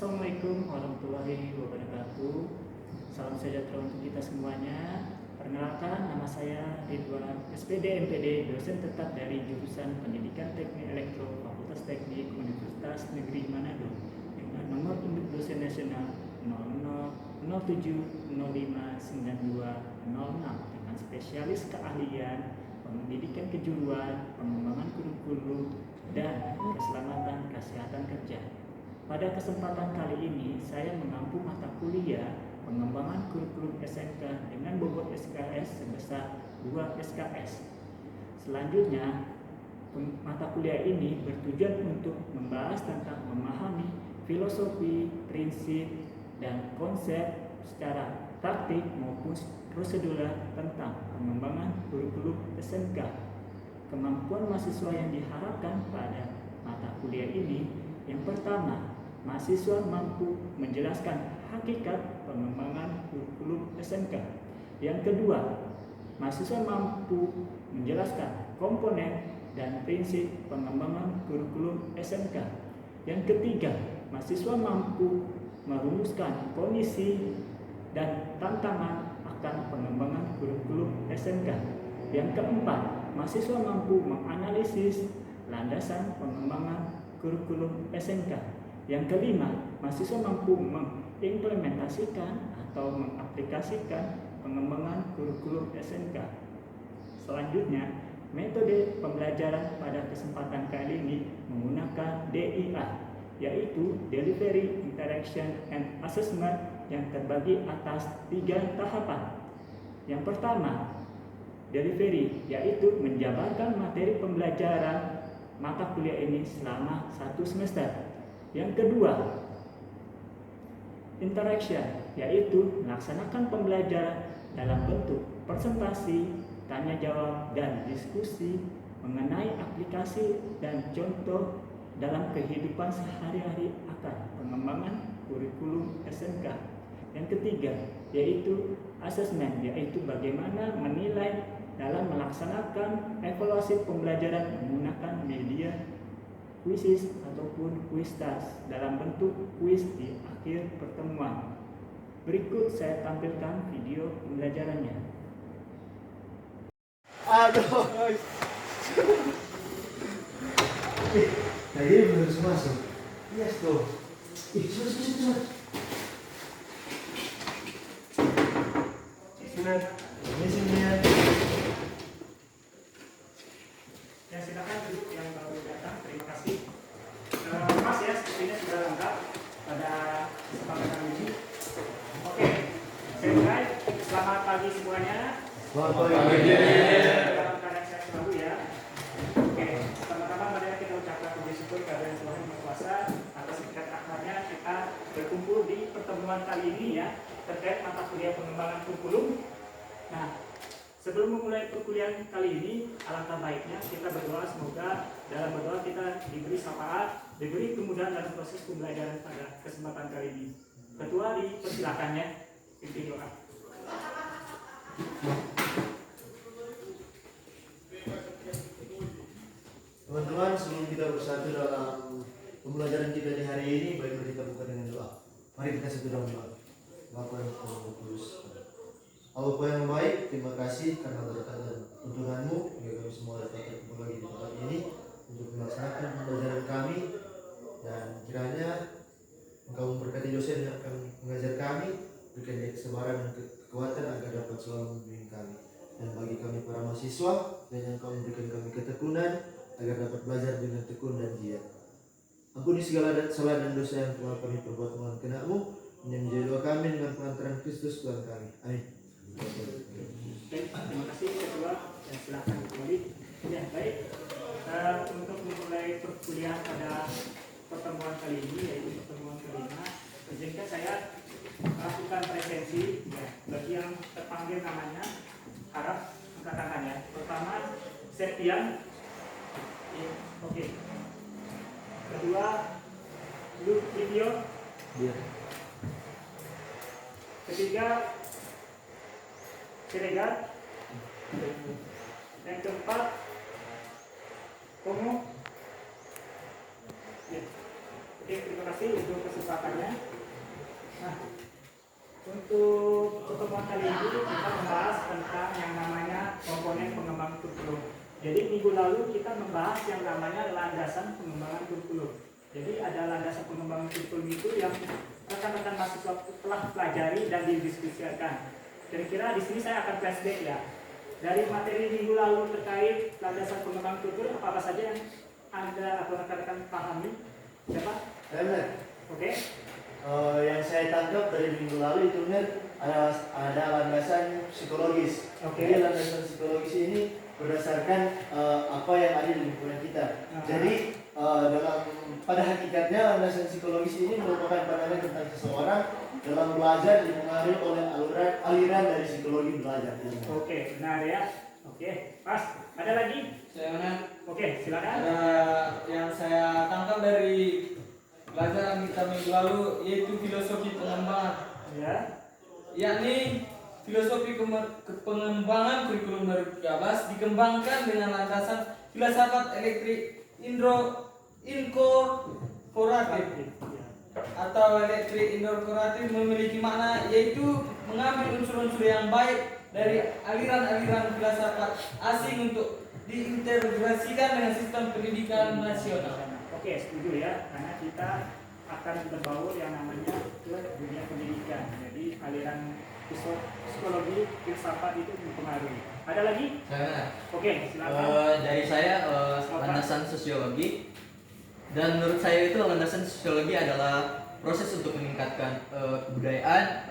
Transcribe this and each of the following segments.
Assalamualaikum warahmatullahi wabarakatuh. Salam sejahtera untuk kita semuanya. Perkenalkan, nama saya Ridwan SPD MPD, dosen tetap dari jurusan Pendidikan Teknik Elektro Fakultas Teknik Universitas Negeri Manado dengan nomor induk dosen nasional 0007059206 dengan spesialis keahlian pendidikan kejuruan, pengembangan kurikulum, dan keselamatan kesehatan kerja. Pada kesempatan kali ini, saya mengampu mata kuliah pengembangan kurikulum SMK dengan bobot SKS sebesar 2 SKS. Selanjutnya, mata kuliah ini bertujuan untuk membahas tentang memahami filosofi, prinsip, dan konsep secara praktik maupun prosedural tentang pengembangan kurikulum SMK. Kemampuan mahasiswa yang diharapkan pada mata kuliah ini, yang pertama, mahasiswa mampu menjelaskan hakikat pengembangan kurikulum SMK. Yang kedua, mahasiswa mampu menjelaskan komponen dan prinsip pengembangan kurikulum SMK. Yang ketiga, mahasiswa mampu merumuskan kondisi dan tantangan akan pengembangan kurikulum SMK. Yang keempat, mahasiswa mampu menganalisis landasan pengembangan kurikulum SMK. Yang kelima, mahasiswa mampu mengimplementasikan atau mengaplikasikan pengembangan kurikulum SMK. Selanjutnya, metode pembelajaran pada kesempatan kali ini menggunakan DIA, yaitu Delivery, Interaction, and Assessment yang terbagi atas 3 tahapan. Yang pertama, delivery, yaitu menjabarkan materi pembelajaran mata kuliah ini selama 1 semester. Yang kedua, interaction, yaitu melaksanakan pembelajaran dalam bentuk presentasi, tanya jawab, dan diskusi mengenai aplikasi dan contoh dalam kehidupan sehari-hari akan pengembangan kurikulum SMK. Yang ketiga, yaitu assessment, yaitu bagaimana menilai dalam melaksanakan evaluasi pembelajaran menggunakan media kuisis ataupun kuis tas dalam bentuk kuis di akhir pertemuan. Berikut saya tampilkan video pembelajarannya. Aduh. Tadi belum masuk. Yes tuh. Sudah. Ini sini ya. Ya, silakan duduk yang baru datang. Terima kasih. Mas ya, sepertinya sudah lengkap pada kesempatan ini. Oke, saya mulai. Selamat pagi semuanya. Selamat pagi. Dalam keadaan sehat selalu ya. Oke, pertama-tama mari kita ucapkan puji syukur kepada Tuhan Yang Maha Kuasa atas berkat akhirnya kita berkumpul di pertemuan kali ini ya terkait mata kuliah pengembangan kurikulum. Nah, sebelum memulai perkuliahan kali ini, alangkah baiknya kita berdoa semoga dalam berdoa kita diberi syafaat, diberi kemudahan dalam proses pembelajaran pada kesempatan kali ini. Ketua dipersilakan ya, pimpin doa. Teman-teman, sebelum kita bersatu dalam pembelajaran kita di hari ini, baiklah kita buka dengan doa. Mari kita satu dalam doa. Bapa yang Kudus, Bapa yang baik, terima kasih karena berkat dan tuntunanmu hingga kami semua dapat berkumpul lagi di tempat ini untuk melaksanakan pembelajaran kami, dan kiranya Engkau memberkati dosen yang akan mengajar kami, berikan dia kesabaran dan kekuatan agar dapat selalu membimbing kami. Dan bagi kami para mahasiswa, dan Engkau memberikan kami ketekunan agar dapat belajar dengan tekun dan giat. Ampuni segala salah dan dosa yang telah kami perbuat melawan kehendak-Mu, yang menjadi doa kami dengan pengantaran Kristus Tuhan kami. Amin. Terima kasih Ketua, dan silakan kembali. Ya, baik. Untuk memulai perkuliahan pada pertemuan kali ini, yaitu pertemuan kelima, izinkan saya melakukan presensi ya, bagi yang terpanggil namanya, harap angkat tangan ya. Pertama, Septian. Ya, oke. Kedua, Video. Iya. Ketiga, Siregar. Yang keempat, Komo. Ya. Oke, terima kasih untuk kesempatannya. Nah, untuk pertemuan kali ini kita membahas tentang yang namanya komponen pengembangan kurikulum. Jadi minggu lalu kita membahas yang namanya landasan pengembangan kurikulum. Jadi ada landasan pengembangan kurikulum itu yang rekan-rekan mahasiswa telah pelajari dan didiskusikan. Kira-kira di sini saya akan flashback ya. Dari materi minggu lalu terkait landasan pengembangan kurikulum apa saja yang Anda atau rekan-rekan pahami? Siapa? Benar. Oke. Yang saya tangkap dari minggu lalu itu ada landasan psikologis. Oke. Jadi landasan psikologis ini berdasarkan apa yang ada di lingkungan kita. Jadi pada hakikatnya landasan psikologis ini merupakan pandangan tentang seseorang dalam belajar dipengaruhi oleh aliran dari psikologi belajar. Oke, benar ya. Oke, pas. Ada lagi? Saya Oke, silakan. ada yang saya tangkap dari pelajaran kita minggu lalu yaitu filosofi pengembangan, Ya. yakni filosofi pengembangan kurikulum 2013 dikembangkan dengan landasan filsafat elektrik inkorporatif atau elektrik inkorporatif memiliki makna yaitu mengambil unsur-unsur yang baik dari aliran-aliran filsafat asing untuk diintegrasikan dengan sistem pendidikan nasional. Oke, setuju ya, karena kita akan berbaur yang namanya ke dunia pendidikan. Jadi aliran psikologi, filsafat itu mempengaruhi. Ada lagi? Saya Oke, silakan. dari saya landasan sosiologi, dan menurut saya itu landasan sosiologi adalah proses untuk meningkatkan kebudayaan,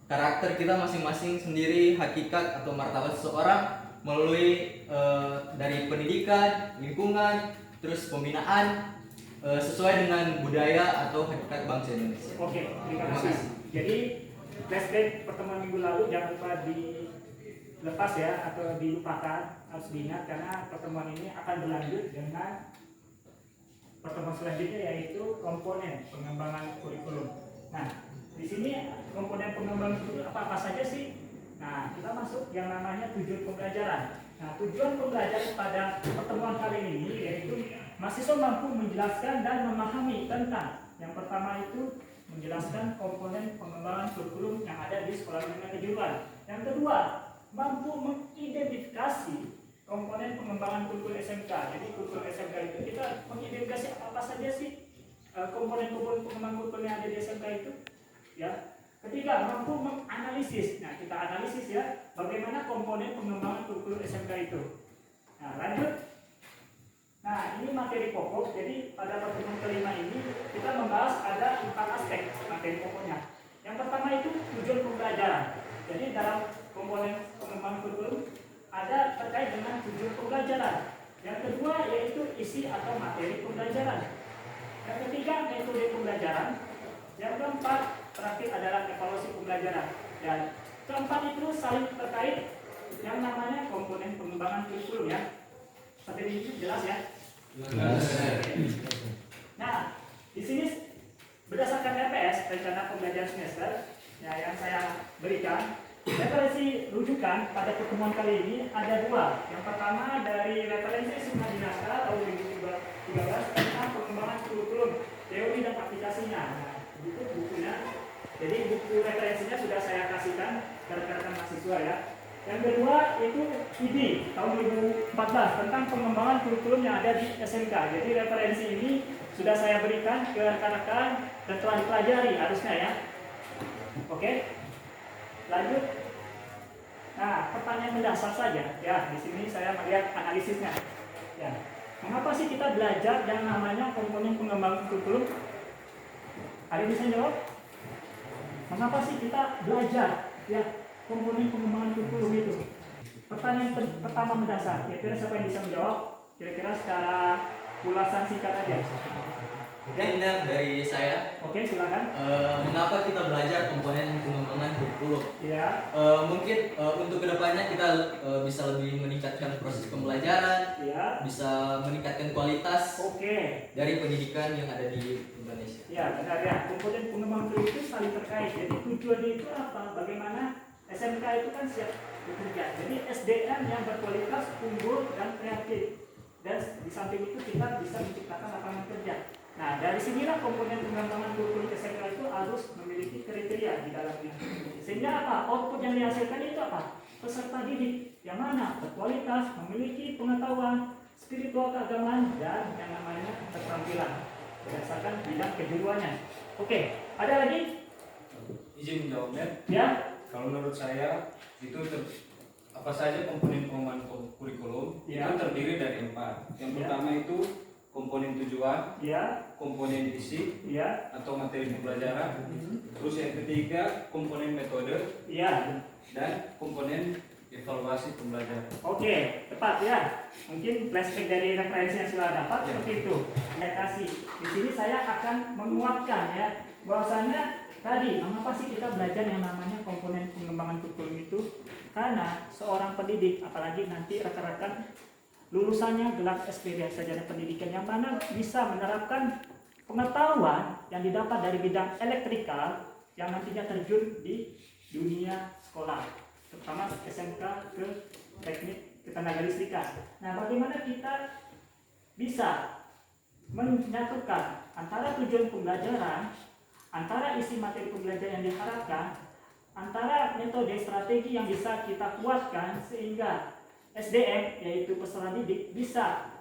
karakter kita masing-masing sendiri, hakikat atau martabat seseorang melalui dari pendidikan, lingkungan, terus pembinaan sesuai dengan budaya atau hakikat bangsa Indonesia. Oke, terima kasih. Jadi flashback pertemuan minggu lalu jangan lupa dilepas ya atau dilupakan, harus diingat karena pertemuan ini akan berlanjut dengan pertemuan selanjutnya yaitu komponen pengembangan kurikulum. Nah, di sini komponen pengembangan kurikulum apa saja sih? Nah, kita masuk yang namanya tujuan pembelajaran. Nah, tujuan pembelajaran pada pertemuan kali ini yaitu mahasiswa mampu menjelaskan dan memahami tentang yang pertama itu menjelaskan komponen pengembangan kurikulum yang ada di sekolah menengah kejuruan. Yang kedua, mampu mengidentifikasi komponen pengembangan kurikulum SMK. Jadi kurikulum SMK itu kita mengidentifikasi apa saja sih komponen-komponen pengembangan kurikulum yang ada di SMK itu. Ya. Ketiga, mampu menganalisis. Nah, kita analisis ya bagaimana komponen pengembangan kurikulum SMK itu. Nah, lanjut. Nah, ini materi pokok. Jadi pada pertemuan kelima ini kita membahas ada 4 aspek materi pokoknya. Yang pertama itu tujuan pembelajaran. Jadi dalam komponen pengembangan kurikulum ada terkait dengan tujuan pembelajaran. Yang kedua yaitu isi atau materi pembelajaran. Yang ketiga metode pembelajaran. Yang keempat terakhir adalah evaluasi pembelajaran. Dan keempat itu saling terkait yang namanya komponen pengembangan kurikulum ya. Seperti ini jelas ya? Jelas. Nah, di sini berdasarkan RPS rencana pembelajaran semester ya, yang saya berikan referensi rujukan pada pertemuan kali ini ada 2. Yang pertama dari referensi Summa Dinasta tahun 2013 tentang pengembangan kurikulum teori dan aplikasinya. Nah, itu bukunya. Jadi buku referensinya sudah saya kasihkan ke rekan-rekan mahasiswa ya. Yang kedua itu ID tahun 2014 tentang pengembangan kurikulum yang ada di SMK. Jadi referensi ini sudah saya berikan ke rekan-rekan dan telah dipelajari harusnya ya. Oke. Lanjut. Nah, pertanyaan mendasar saja ya. Di sini saya melihat analisisnya. Ya. Mengapa sih kita belajar yang namanya komponen pengembangan kurikulum? Ada yang bisa jawab? Mengapa sih kita belajar ya komponen pengembangan kurikulum itu? Pertanyaan pertama mendasar. Kira-kira siapa yang bisa menjawab? Kira-kira secara ulasan singkat aja. Mungkin dari saya, Oke, silakan. mengapa kita belajar komponen pengembangan kurikulum? Ya. Mungkin untuk kedepannya kita bisa lebih meningkatkan proses pembelajaran, Ya. bisa meningkatkan kualitas Oke. dari pendidikan yang ada di Indonesia. Ya, benar ya. Komponen pengembangan kurikulum itu saling terkait. Jadi tujuannya itu apa? Bagaimana SMK itu kan siap bekerja. Jadi SDM yang berkualitas, unggul dan kreatif. Dan di samping itu kita bisa menciptakan lapangan kerja. Nah, dari sinilah komponen pengembangan kurikulum SMK itu harus memiliki kriteria di dalamnya. Sehingga apa? Output yang dihasilkan itu apa? Peserta didik yang mana berkualitas, memiliki pengetahuan, spiritual keagamaan, dan yang namanya keterampilan berdasarkan bidang kejuruannya. Oke, ada lagi? Izin menjawabnya. Ya, Kalau menurut saya itu apa saja komponen pengembangan kurikulum Ya. itu terdiri dari 4. Yang Ya. pertama itu komponen tujuan, ya, komponen isi ya, atau materi pembelajaran. Terus yang ketiga komponen metode ya. dan komponen evaluasi pembelajaran. Oke, tepat ya. Mungkin flashback dari referensi yang sudah dapat Ya. seperti itu. Saya kasih. Di sini saya akan menguatkan ya bahwasanya tadi mengapa sih kita belajar yang namanya komponen pengembangan kurikulum itu? Karena seorang pendidik, apalagi nanti rekan-rekan lulusannya gelar SPD sarjana pendidikan yang mana bisa menerapkan pengetahuan yang didapat dari bidang elektrikal yang nantinya terjun di dunia sekolah, terutama SMK ke teknik ketenaga listrikan. Nah, bagaimana kita bisa menyatukan antara tujuan pembelajaran, antara isi materi pembelajaran yang diharapkan, antara metode strategi yang bisa kita kuatkan sehingga SDM yaitu peserta didik bisa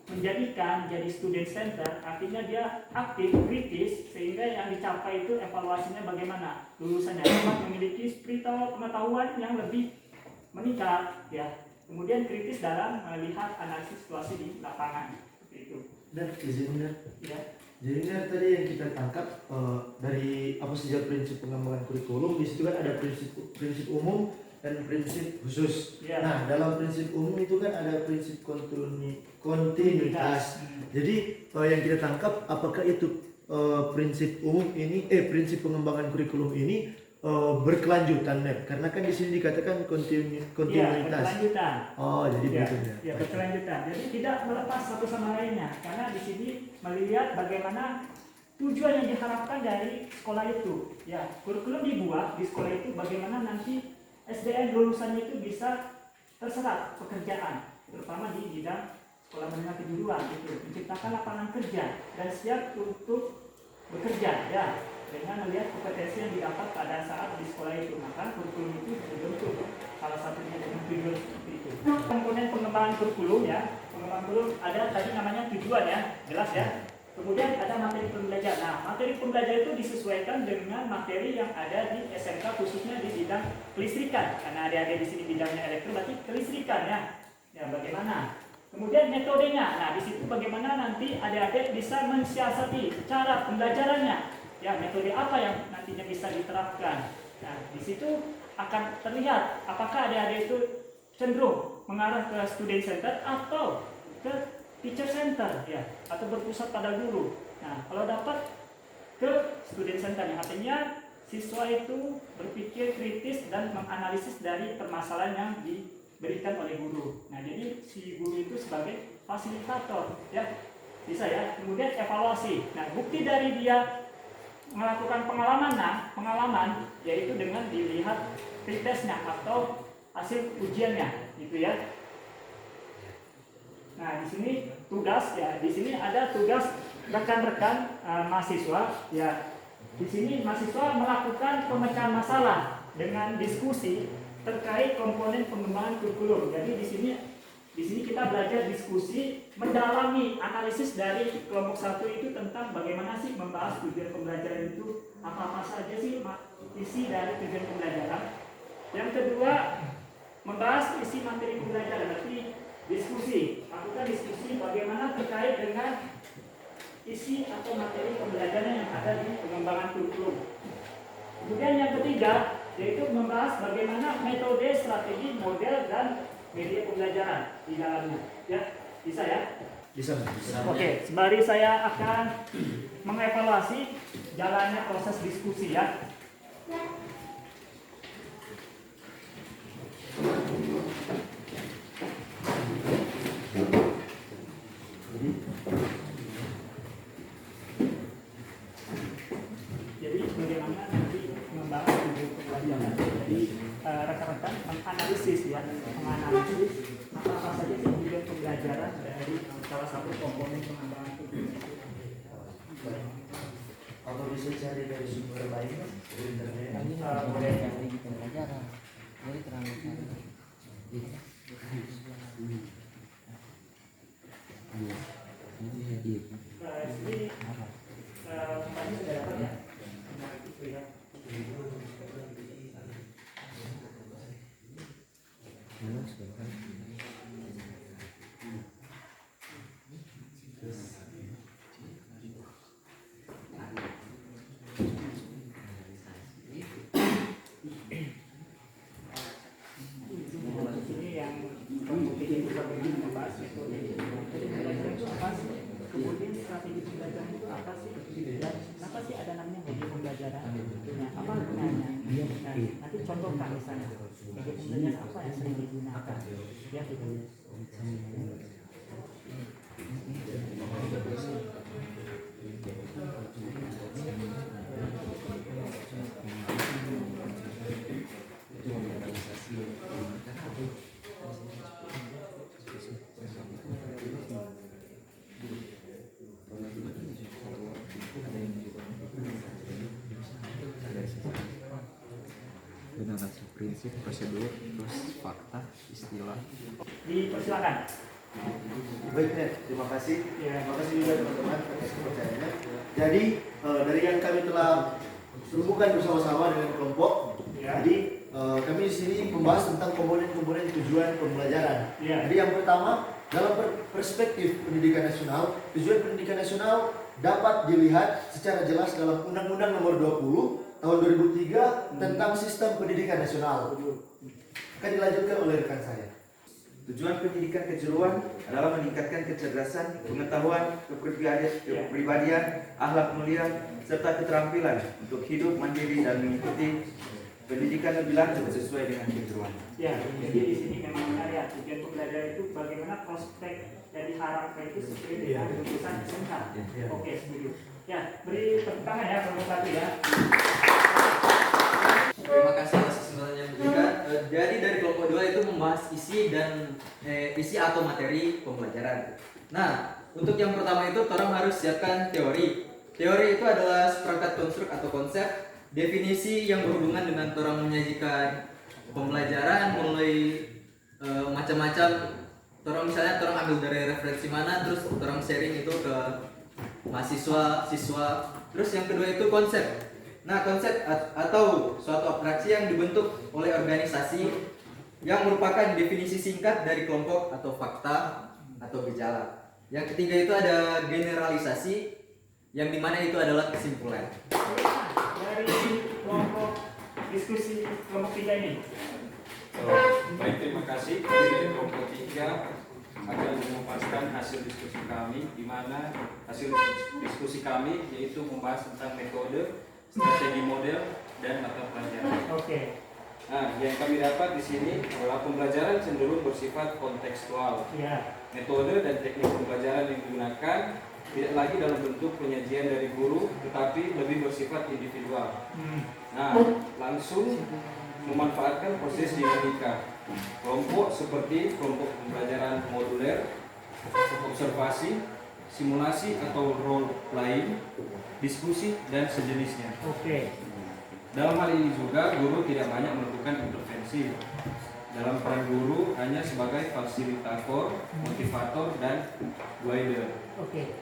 menjadi student center, artinya dia aktif, kritis, sehingga yang dicapai itu evaluasinya bagaimana lulusannya dapat memiliki spiritual pengetahuan yang lebih meningkat ya. Kemudian kritis dalam melihat analisis situasi di lapangan seperti itu. Dan izinnya, Ya. jadi tadi yang kita tangkap dari apa saja prinsip pengembangan kurikulum, di situ kan ada prinsip umum dan prinsip khusus. Ya. Nah, dalam prinsip umum itu kan ada prinsip kontinuitas. Jadi yang kita tangkap apakah itu prinsip umum ini prinsip pengembangan kurikulum ini berkelanjutan, Net? Karena kan di sini dikatakan Ya, kontinuitas. berkelanjutan. Oh, jadi Ya, begitu ya. ya, berkelanjutan. Jadi tidak melepas satu sama lainnya. Karena di sini melihat bagaimana tujuan yang diharapkan dari sekolah itu. Ya, kurikulum dibuat di sekolah itu bagaimana nanti SDM lulusannya itu bisa terserap pekerjaan, terutama di bidang sekolah menengah kejuruan itu, menciptakan lapangan kerja dan siap untuk bekerja ya dengan melihat kompetensi yang didapat pada saat di sekolah itu. Maka kurikulum itu dibentuk salah satunya dengan tujuan seperti itu. Komponen pengembangan kurikulum ya, pengembangan kurikulum ada tadi namanya tujuan ya, jelas ya. Kemudian ada materi pembelajaran. Nah, materi pembelajaran itu disesuaikan dengan materi yang ada di SMK khususnya di bidang kelistrikan. Karena adik-adik di sini bidangnya elektro, berarti kelistrikan ya. Ya, bagaimana? Kemudian metodenya. Nah, di situ bagaimana nanti adik-adik bisa mensiasati cara pembelajarannya. Ya, metode apa yang nantinya bisa diterapkan. Nah, di situ akan terlihat apakah adik-adik itu cenderung mengarah ke student center atau ke teacher center ya, atau berpusat pada guru. Nah, kalau dapat ke student center yang artinya siswa itu berpikir kritis dan menganalisis dari permasalahan yang diberikan oleh guru. Nah, jadi si guru itu sebagai fasilitator ya, bisa ya. Kemudian evaluasi. Nah, bukti dari dia melakukan pengalaman yaitu dengan dilihat pretestnya atau hasil ujiannya gitu ya. Nah, di sini tugas ya, di sini ada tugas rekan-rekan mahasiswa ya. Di sini mahasiswa melakukan pemecahan masalah dengan diskusi terkait komponen pengembangan kurikulum. Jadi di sini kita belajar diskusi, mendalami analisis dari kelompok 1 itu tentang bagaimana sih membahas tujuan pembelajaran itu, apa-apa saja sih isi dari tujuan pembelajaran. Yang kedua, membahas isi materi pembelajaran, berarti diskusi, lakukan diskusi bagaimana terkait dengan isi atau materi pembelajaran yang ada di pengembangan kurikulum. Kemudian yang ketiga, yaitu membahas bagaimana metode, strategi, model, dan media pembelajaran di dalamnya. Ya, bisa ya? Bisa. Oke, sembari saya akan mengevaluasi jalannya proses diskusi ya. Jadi bagaimana nanti membahas tujuan pembelajaran. Jadi rekan-rekan menganalisis ya, menganalisis apa saja sih tujuan pembelajaran dari salah satu komponen pengembangan itu. bisa cari dari sumber lain dari internet. Boleh. Jadi terlalu Ini kemarin sudah dapat ya? Nah, itu ya. Ini yang kemudian kita membahas metode. Jadi belajar itu apa sih? Kemudian strategi pembelajaran itu apa sih? Dan kenapa sih ada namanya metode pembelajaran? Nah, apa gunanya? Nah, nanti contohkan misalnya metode pembelajaran apa yang sering digunakan? Ya, gitu. narasi prinsip prosedur terus fakta istilah. Dipersilakan. Baik, Net. Terima kasih. Ya. Terima kasih juga teman-teman atas kepercayaannya. Jadi dari yang kami telah rumuskan bersama-sama dengan kelompok, Ya. jadi kami di sini membahas tentang komponen-komponen tujuan pembelajaran. Ya. Jadi yang pertama, dalam perspektif pendidikan nasional, tujuan pendidikan nasional dapat dilihat secara jelas dalam Undang-Undang Nomor 20 Tahun 2003 tentang Sistem Pendidikan Nasional. Akan dilanjutkan oleh rekan saya. Tujuan pendidikan kejuruan adalah meningkatkan kecerdasan, pengetahuan, kepribadian, akhlak mulia, serta keterampilan untuk hidup mandiri dan mengikuti pendidikan lebih lanjut sesuai dengan kejuruan. Ya, jadi di sini memang benar ya, tujuan pembelajaran itu bagaimana prospek yang diharapkan itu sesuai dengan lulusan SMK. Oke, setuju. Ya, beri tepuk tangan ya kelompok satu ya. Terima kasih atas kesempatan yang diberikan. Jadi dari kelompok 2 itu membahas isi atau materi pembelajaran. Nah, untuk yang pertama itu orang harus siapkan teori. Teori itu adalah seperangkat konstruk atau konsep, definisi yang berhubungan dengan orang menyajikan pembelajaran mulai macam-macam. Orang misalnya orang ambil dari referensi mana, terus orang sharing itu ke mahasiswa, siswa. Terus yang kedua itu konsep. Nah, konsep atau suatu abstraksi yang dibentuk oleh organisasi yang merupakan definisi singkat dari kelompok atau fakta atau gejala. Yang ketiga itu ada generalisasi, yang dimana itu adalah kesimpulan. Dari kelompok diskusi kelompok 3 ini. Baik, terima kasih. Dari kelompok 3 akan memaparkan hasil diskusi kami, di mana hasil diskusi kami yaitu membahas tentang metode, strategi model, dan mata pelajaran. Oke. Nah, yang kami dapat di sini adalah pembelajaran cenderung bersifat kontekstual. Ya. Metode dan teknik pembelajaran yang digunakan tidak lagi dalam bentuk penyajian dari guru, tetapi lebih bersifat individual. Nah, langsung memanfaatkan proses dinamika kelompok seperti kelompok pembelajaran moduler, observasi, simulasi atau role playing, diskusi, dan sejenisnya. Oke. Dalam hal ini juga guru tidak banyak melakukan intervensi. Dalam peran guru hanya sebagai fasilitator, motivator, dan guider. Oke.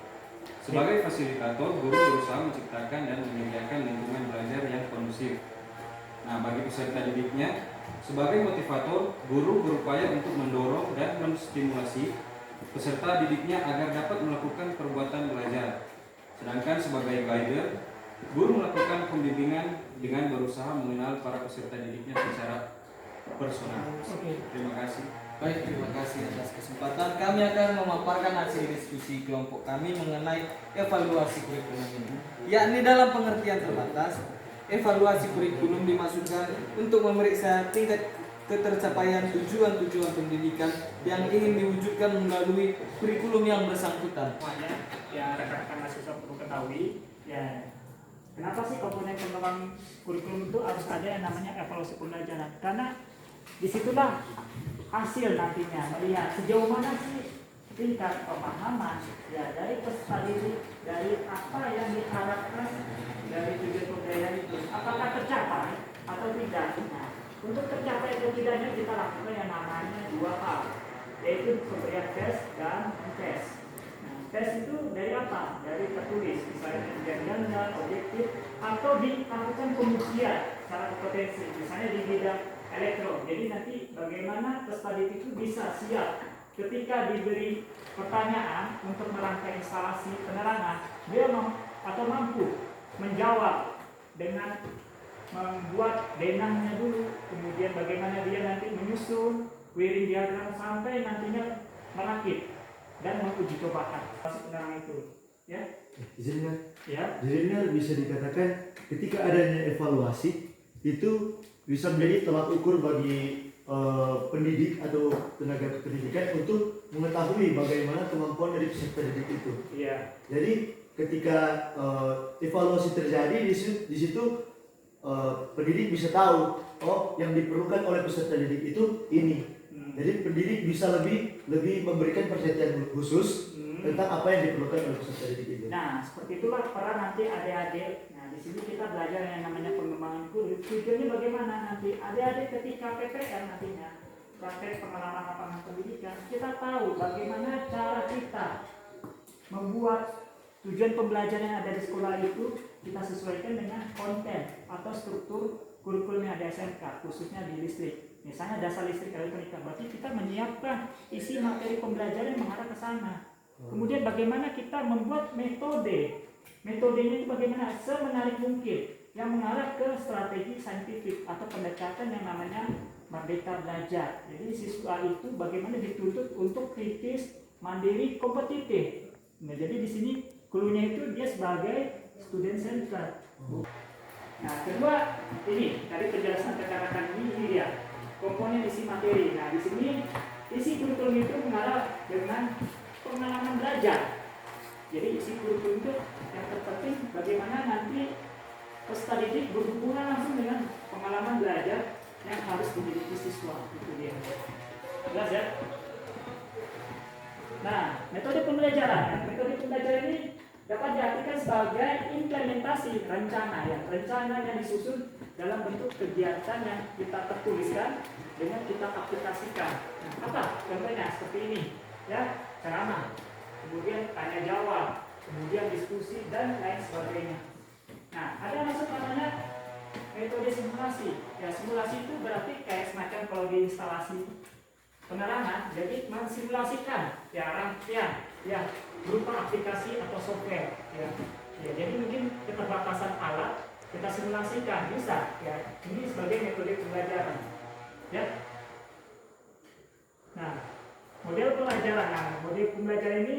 Sebagai fasilitator, guru berusaha menciptakan dan menyediakan lingkungan belajar yang kondusif. Nah, bagi peserta didiknya, sebagai motivator, guru berupaya untuk mendorong dan menstimulasi peserta didiknya agar dapat melakukan perbuatan belajar. Sedangkan sebagai guider, guru melakukan pembimbingan dengan berusaha mengenal para peserta didiknya secara personal. Oke. Terima kasih. Baik, terima kasih atas kesempatan. Kami akan memaparkan hasil diskusi kelompok kami mengenai evaluasi kurikulum ini. Yakni dalam pengertian terbatas, evaluasi kurikulum dimaksudkan untuk memeriksa tingkat ketercapaian tujuan-tujuan pendidikan yang ingin diwujudkan melalui kurikulum yang bersangkutan. Semuanya yang rekan-rekan mahasiswa perlu ketahui, ya kenapa sih komponen pengembangan kurikulum itu harus ada yang namanya evaluasi pembelajaran? Karena disitulah hasil nantinya melihat sejauh mana sih tingkat pemahaman ya dari peserta didik, dari apa yang diharapkan dari tujuan pembelajaran itu apakah tercapai atau tidak. Nah, untuk tercapai atau tidaknya kita lakukan yang namanya dua hal, yaitu pemberian tes dan tes. Nah, tes itu dari apa? Dari tertulis, misalnya ujian ganda, objektif, atau dilakukan pembuktian secara kompetensi, misalnya di bidang elektro. Jadi nanti bagaimana peserta didik itu bisa siap ketika diberi pertanyaan untuk merangkai instalasi penerangan, dia mampu menjawab dengan membuat denangnya dulu, kemudian bagaimana dia nanti menyusun wiring diagram sampai nantinya merakit dan menguji cobakan penerangan itu. Ya, Izinkan. ya, Jadinya bisa dikatakan ketika adanya evaluasi itu bisa menjadi tolak ukur bagi pendidik atau tenaga pendidikan untuk mengetahui bagaimana kemampuan dari peserta didik itu. iya, Jadi ketika evaluasi terjadi di situ pendidik bisa tahu, oh yang diperlukan oleh peserta didik itu ini. Jadi pendidik bisa lebih memberikan perhatian khusus tentang apa yang diperlukan oleh peserta didik itu. Nah, seperti itulah peran nanti adik-adik. Nah, di sini kita belajar yang namanya pengembangan guru. Tujuannya bagaimana nanti adik-adik ketika PPL nantinya praktek pengalaman lapangan pendidikan, kita tahu bagaimana cara kita membuat tujuan pembelajaran yang ada di sekolah itu kita sesuaikan dengan konten atau struktur kurikulum yang ada SMK, khususnya di listrik. Misalnya dasar listrik elektronika, berarti kita menyiapkan isi materi pembelajaran yang mengarah ke sana. Kemudian bagaimana kita membuat metode. Metodenya itu bagaimana semenarik mungkin yang mengarah ke strategi saintifik atau pendekatan yang namanya merdeka belajar. Jadi siswa itu bagaimana dituntut untuk kritis, mandiri, kompetitif. Nah, jadi di sini gurunya itu dia sebagai student center. Nah, kedua ini tadi penjelasan rekan-rekan ini dia komponen isi materi. Nah, di sini isi kurikulum itu mengarah dengan pengalaman belajar. Jadi isi kurikulum itu yang terpenting bagaimana nanti peserta didik berhubungan langsung dengan pengalaman belajar yang harus dimiliki siswa. Itu dia. Jelas ya? Nah, metode pembelajaran. Metode pembelajaran ini dapat diartikan sebagai implementasi rencana ya, rencana yang disusun dalam bentuk kegiatan yang kita tertuliskan dengan kita aplikasikan. Nah, apa? Contohnya seperti ini, ya, ceramah, kemudian tanya jawab, kemudian diskusi dan lain sebagainya. Nah, ada masuk namanya metode simulasi. Ya, simulasi itu berarti kayak semacam kalau di instalasi penerangan, jadi mensimulasikan ya rangkaian ya berupa aplikasi atau software ya. Jadi mungkin keterbatasan alat kita simulasikan bisa ya. Ini sebagai metode pembelajaran ya. Nah, model pembelajaran. Nah, model pembelajaran ini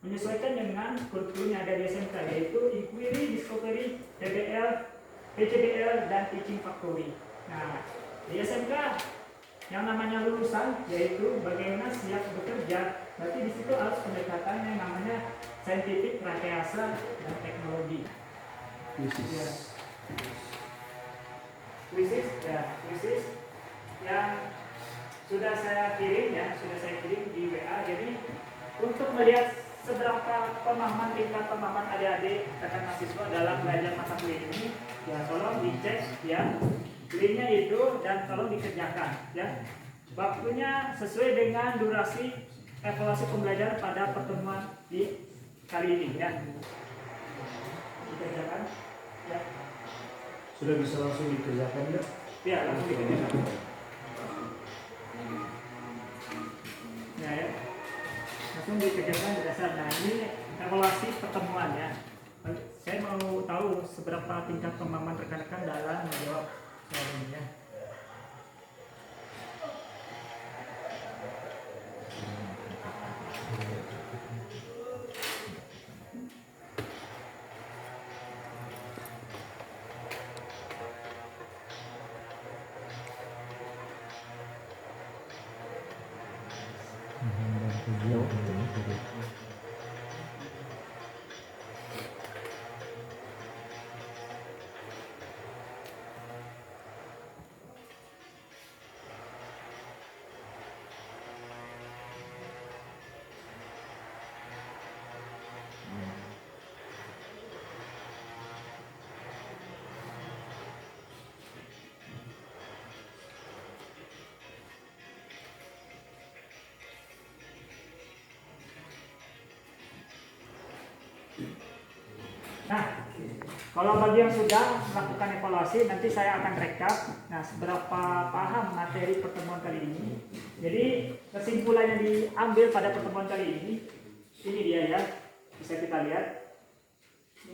menyesuaikan dengan kurikulum yang ada di SMK, yaitu inquiry, discovery, PBL, PCBL, dan teaching factory. Nah, di SMK yang namanya lulusan yaitu bagaimana siap bekerja, berarti di situ harus pendekatan yang namanya saintifik, rekayasa, dan teknologi. Krisis yang sudah saya kirim di WA. Jadi untuk melihat seberapa pemahaman tingkat pemahaman adik-adik rekan mahasiswa dalam belajar mata kuliah ini, ya tolong dicek ya linknya itu dan tolong dikerjakan ya. Waktunya sesuai dengan durasi evaluasi pembelajaran pada pertemuan di kali ini ya. Dikerjakan ya. Sudah bisa langsung dikerjakan ya? Ya, langsung dikerjakan. Ya. Langsung dikerjakan berdasar. Nah, ini evaluasi pertemuan ya. Saya mau tahu seberapa tingkat pemahaman rekan-rekan dalam menjawab soal ini ya. Kalau bagi yang sudah melakukan evaluasi, nanti saya akan rekap. Nah, seberapa paham materi pertemuan kali ini. Jadi kesimpulan yang diambil pada pertemuan kali ini dia ya, bisa kita lihat.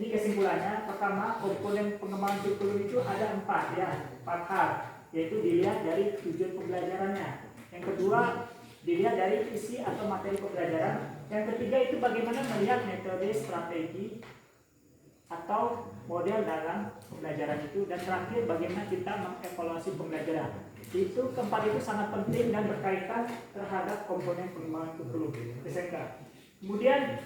Ini kesimpulannya. Pertama, komponen pengembangan kurikulum itu ada 4 ya, 4 hal, yaitu dilihat dari tujuan pembelajarannya. Yang kedua, dilihat dari isi atau materi pembelajaran. Yang ketiga itu bagaimana melihat metode, strategi atau model dalam pembelajaran itu. Dan terakhir, bagaimana kita mengevaluasi pembelajaran. Itu keempat itu sangat penting dan berkaitan terhadap komponen pengembangan kurikulum SMK. Kemudian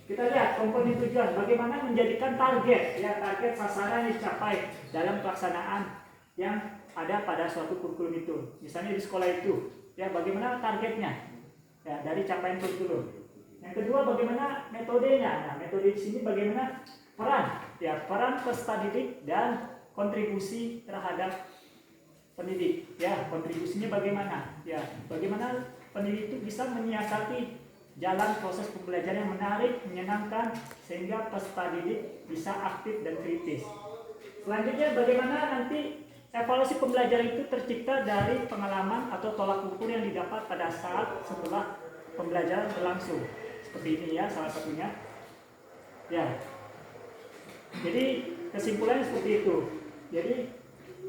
kita lihat komponen tujuan, bagaimana menjadikan target ya, target sasaran yang dicapai dalam pelaksanaan yang ada pada suatu kurikulum itu. Misalnya di sekolah itu ya, bagaimana targetnya ya dari capaian kurikulum. Yang kedua, bagaimana metodenya. Nah, metode di sini bagaimana peran peserta didik dan kontribusi terhadap pendidik ya, kontribusinya bagaimana ya, bagaimana pendidik itu bisa menyiasati jalan proses pembelajaran yang menarik, menyenangkan, sehingga peserta didik bisa aktif dan kritis. Selanjutnya, bagaimana nanti evaluasi pembelajaran itu tercipta dari pengalaman atau tolak ukur yang didapat pada saat setelah pembelajaran berlangsung. Seperti ini ya, salah satunya. Ya. Jadi kesimpulannya seperti itu. Jadi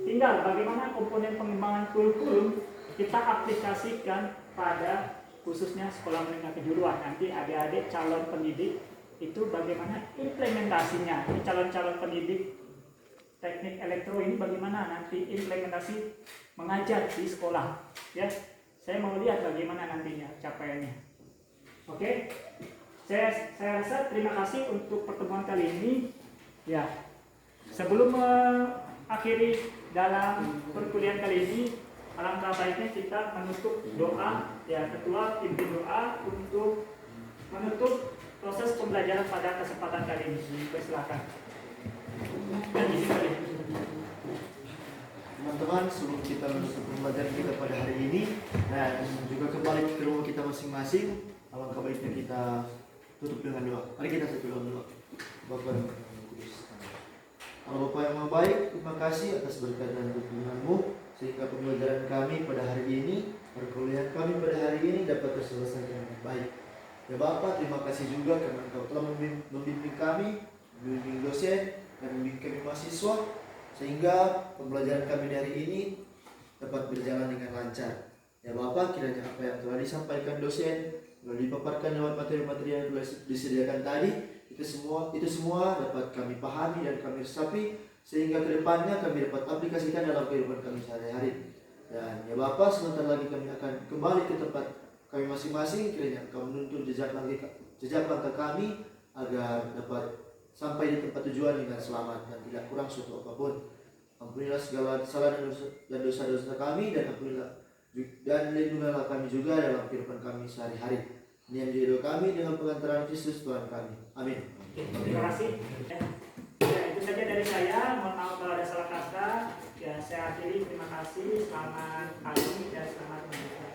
tinggal bagaimana komponen pengembangan kurikulum kita aplikasikan pada khususnya sekolah menengah kejuruan. Nanti adik-adik calon pendidik itu bagaimana implementasinya. Ini calon-calon pendidik teknik elektro ini bagaimana nanti implementasi mengajar di sekolah. Ya, saya mau lihat bagaimana nantinya capaiannya. Oke, saya rasa terima kasih untuk pertemuan kali ini. Ya, sebelum mengakhiri dalam perkuliahan kali ini, alangkah baiknya kita menutup doa ya, ketua pimpin doa untuk menutup proses pembelajaran pada kesempatan kali ini. Silakan. Dan teman-teman, sebelum kita menutup pembelajaran kita pada hari ini dan juga kembali ke rumah kita masing-masing, alangkah baiknya kita tutup dengan doa. Mari kita satu doa. Bapa yang Kudus. Allah Bapa yang baik, terima kasih atas berkat dan dukungan-Mu sehingga pembelajaran kami pada hari ini, perkuliahan kami pada hari ini dapat terselesaikan dengan baik. Ya Bapak, terima kasih juga karena Engkau telah membimbing kami, membimbing dosen, dan membimbing kami mahasiswa, sehingga pembelajaran kami dari ini dapat berjalan dengan lancar. Ya Bapak, kiranya apa yang telah disampaikan dosen, telah dipaparkan lewat materi-materi yang telah disediakan tadi, itu semua dapat kami pahami dan kami resapi, sehingga kedepannya kami dapat aplikasikan dalam kehidupan kami sehari-hari. Dan ya Bapak, sebentar lagi kami akan kembali ke tempat kami masing-masing. Kiranya Engkau menuntun jejak langkah kami agar dapat sampai di tempat tujuan dengan selamat dan tidak kurang suatu apapun. Ampunilah segala kesalahan dan dosa-dosa kami, dan ampunilah dan lindungilah kami juga dalam kehidupan kami sehari-hari. Ini yang menjadi doa kami dengan pengantaran Kristus Tuhan kami. Amin. Terima kasih. Ya, itu saja dari saya. Mohon maaf kalau ada salah kata. Ya, saya akhiri. Terima kasih. Selamat pagi dan selamat melanjutkan.